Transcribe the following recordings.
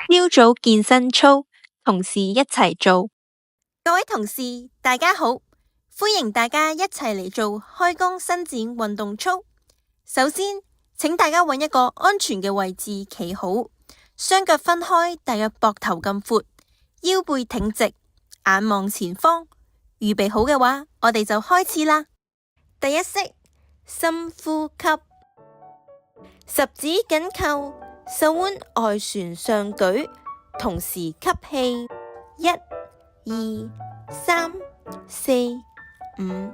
朝早健身操，同事一齊做。各位同事，大家好，歡迎大家一齊嚟做開弓伸展運動操。首先，請大家揾一個安全嘅位置企好，雙腳分開，大約膊頭咁闊，腰背挺直，眼望前方。預備好嘅話，我哋就開始啦。第一式，深呼吸，十指緊扣，手腕外旋上舉，同時吸氣，1、2、3、4、5，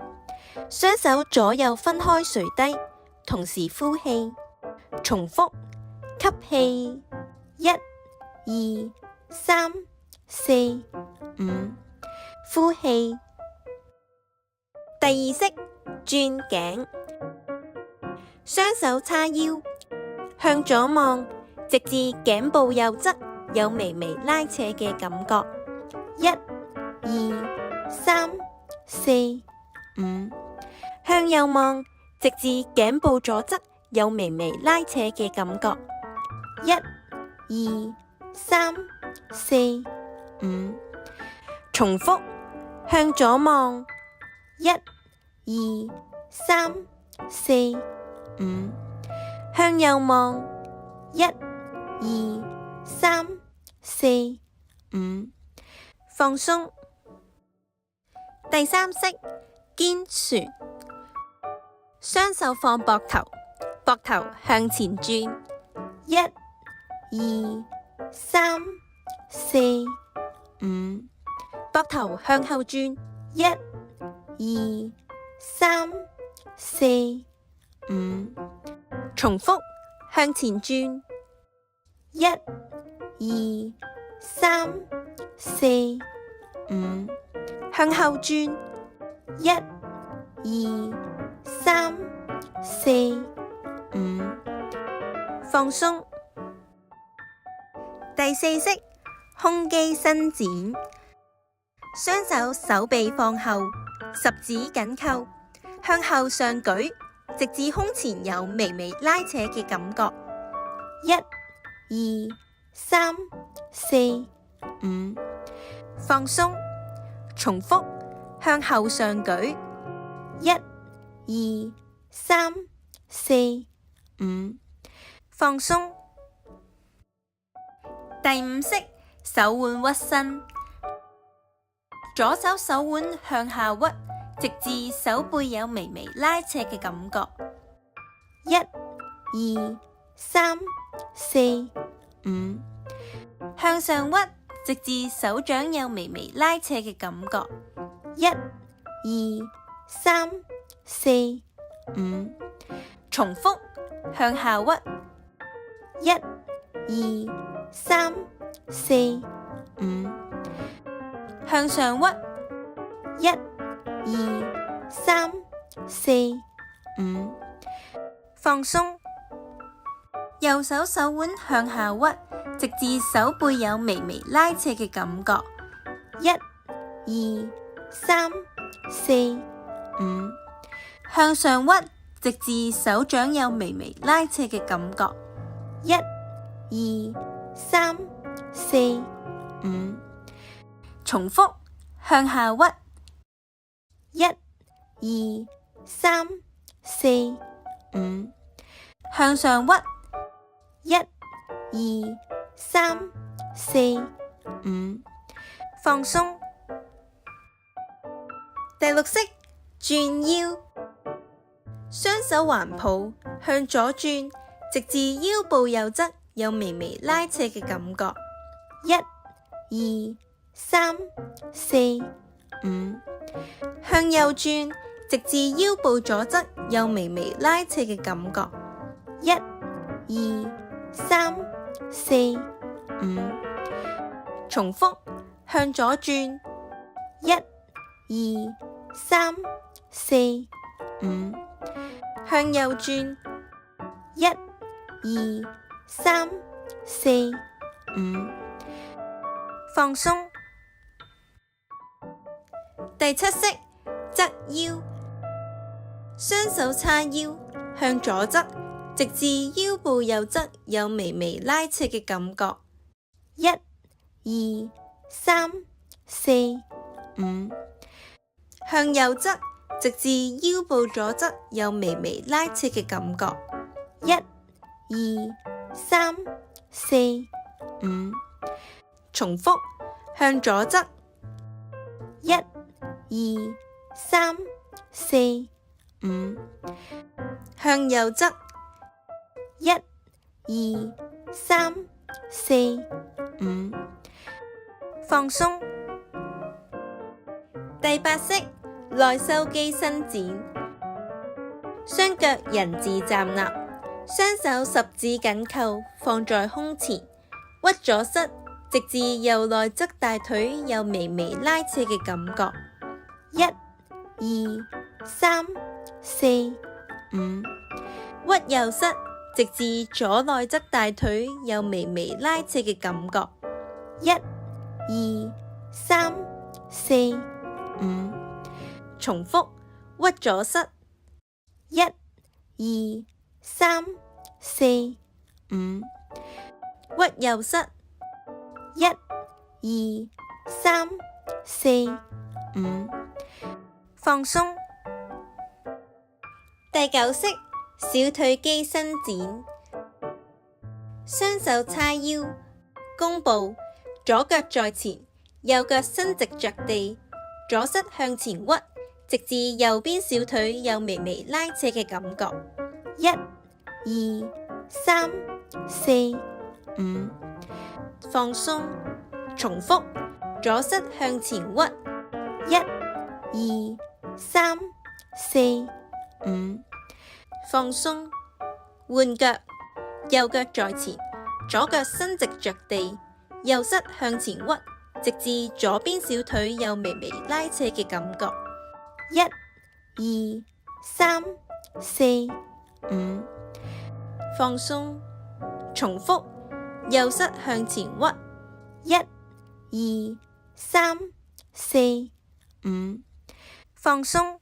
雙手左右分開垂低，同時呼氣，重複吸氣，1、2、3、4、5，呼氣。第二式，轉頸，雙手叉腰，向左望，直至頸部右側有微微拉扯嘅感覺。1、2、3、4、5，向右望，直至頸部左側有微微拉扯嘅感覺。1、2、3、4、5，重複向左望。1、2、3、4、5，向右望。1、2、3、4、5，放鬆。第三式，肩旋，雙手放膊頭，膊頭向前轉。1、2、3、4、5，膊頭向後轉。1、2、3、4、5，重複向前轉。1、2、3、4、5，向後轉。1、2、3、4、5，放鬆。第四式，胸肌伸展，雙手手臂放後，十指緊扣，向後上舉，直至胸前有微微拉扯嘅感覺。1、2、3、4、5，放鬆，重複向後上舉。1、2、3、4、5，放鬆。第五式，手腕屈伸，左手手腕向下屈，直至手背有微微拉扯嘅感覺。1、2、3、4、5，向上屈，直至手掌有微微拉扯嘅感覺。1、2、3、4、5，重複向下屈。1、2、3、4、5，向上屈。1、2、3、4、5，放鬆。右手手腕向下屈，直至手背有微微拉扯嘅感覺。1、2、3、4、5，向上屈，直至手掌有微微拉扯嘅感覺。1、2、3、4、5，重複向下屈。1、2、3、4、5，向上屈。1、2、3、4、5，放鬆。第六式，轉腰，雙手環抱，向左轉，直至腰部右側有微微拉扯嘅感覺。1、2、3、4、5，向右轉，直至腰部左側有微微拉扯嘅感覺。1、2、3、4、5，重複向左轉。1、2、3、4、5，向右轉。1、2、3、4、5，放鬆。第七式，側腰，雙手叉腰，向左側，直至腰部右側有微微拉扯嘅感覺。1、2、3、4、5。向右側，直至腰部左側有微微拉扯嘅感覺。1、2、3、4、5。重複，向左側。1、2、3、4、5。向右側。1、2、3、4、5。放鬆。第8式內收肌伸展。雙腳人字站立，雙手十指緊扣放在胸前，屈左膝，直至右內側大腿有微微拉扯嘅感覺。1、2、3、4、5。屈右膝，直至左內側大腿有微微拉扯嘅感覺。1、2、3、4、5。重複，屈左膝。1、2、3、4、5。屈右膝。1、2、3、4、5。放鬆。第9式小腿肌伸展。雙手叉腰，弓步，左腳在前，右腳伸直着地，左膝向前屈，直至右邊小腿有微微拉扯嘅感覺。1、2、3、4、5。放鬆。重複，左膝向前屈。1、2、3、4、5。放鬆。換腳，右腳在前，左腳伸直着地，右膝向前屈，直至左邊小腿有微微拉扯嘅感覺。1、2、3、4、5。放鬆。重複，右膝向前屈。1、2、3、4、5。放鬆。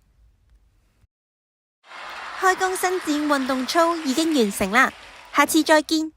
開弓伸展運動操已經完成啦，下次再見。